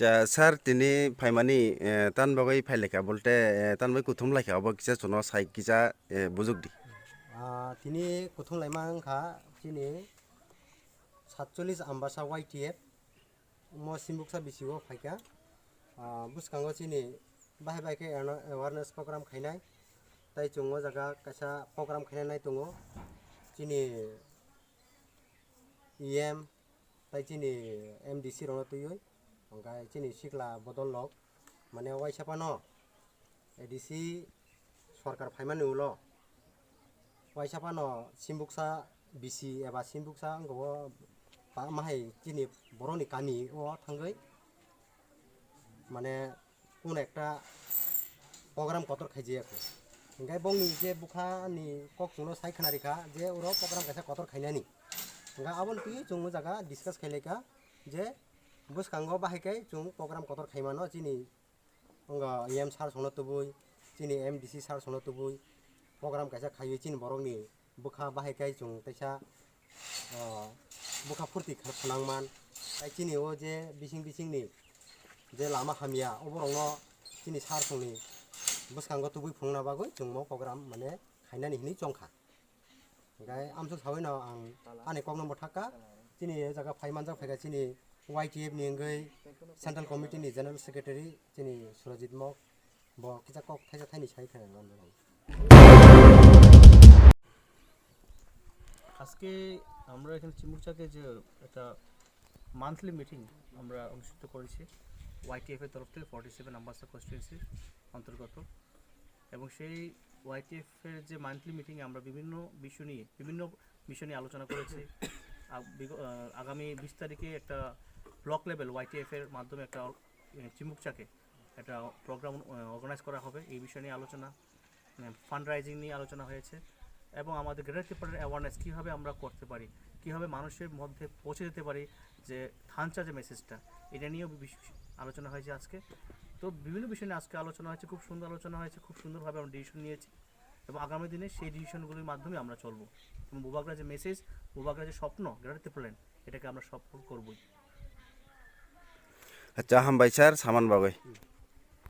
আচ্ছা স্যার তিনি ফাইমানি তান বাগৈ ফাইলেখা বলতে তান বাই কুথুম লাইখা অব কিসা চুনো সাই কিসা বুজুক দি তিনি কুথুং লাইমা আংখা তিনি 47 आम्बासा YTF mo simbuksa bisigo phaika buskango chini bahay bahay ke awareness program khainai tai chungo jaga kaisa program khainai nai tungo chini EM tai chini MDC rono tuyoi angkai chini sikla bodol lok mane waisapa no ADC sorkar phaimani ulo waisapa no simbuksa bisi eba simbuksa anggo mahai chini boroni kami o thangai মানে কোন একটা programme কতর খাইজে এখন গাই বংনি যে বুখানি কখনো সাইখানারিখা যে ওরা programme কাছে কতর খাইনানি গা আবন তুই চুং জায়গা ডিসকাস খাইলেকা যে বুসকাঙ্গ বাহাইকাই চুং প্রোগ্রাম কতর খাইমানো চিনি এম সার সনো তুবুই চিনি MDC সার সনো তুবুই প্রোগ্রাম কাছে খাইয়ে চিন বরংনি বুখা বাহাইকাই চুং তাইসা বুখা ফুর্তি খানাংমান তাই চিনি ও যে বিসিং বিসিংনি যে লাमा हामिया अबरंनो दिनै सार फुंनि बुसखांगो तुबुइ फुंना बागै जोंमो प्रग्राम माने खायनानि हिनि जंखा गाय आमसु सावैनो आं आने कक नम्बर थाका दिनै जागा फाइमान जा फायगा दिनै YTF नि अंगै सेन्ट्रेल कमिटि नि जनरल सेक्रेटारि दिनै सुरजित मक ब किजा कक थाइजा थाइनि साइ खाना আজকে আমরা এখানে চিমুরচাকে যে একটা মান্থলি মিটিং আমরা অনুষ্ঠিত করেছি YTF এর তরফ থেকে 47 আম্বাসা কনস্টিটুয়েন্সি অন্তর্গত এবং সেই YTF এর যে মান্থলি মিটিংয়ে আমরা বিভিন্ন বিষয় নিয়ে আলোচনা করেছি আগামী 20 তারিখে একটা ব্লক লেভেল YTF এর মাধ্যমে একটা চিমুরচাকে একটা প্রোগ্রাম অর্গানাইজ করা হবে এই বিষয় নিয়ে আলোচনা ফান্ড রাইজিং নিয়ে আলোচনা হয়েছে এবং আমাদের গ্রেটার ত্রিপুরার অ্যাওয়ারনেস কীভাবে আমরা করতে পারি কীভাবে মানুষের মধ্যে পৌঁছে দিতে পারি যে থানচা যে মেসেজটা এটা নিয়েও আলোচনা হয়েছে আজকে তো বিভিন্ন বিষয় নিয়ে আজকে আলোচনা হয়েছে খুব সুন্দর আলোচনা হয়েছে খুব সুন্দরভাবে আমরা ডিসিশন নিয়েছি এবং আগামী দিনে সেই ডিসিশনগুলির মাধ্যমে আমরা চলবো এবং বুবাগরা যে মেসেজ বুবাগরা যে স্বপ্ন গ্রেটার ত্রিপুরা এটাকে আমরা সফল করবই আচ্ছা হামবাই স্যার সামান বাগৈ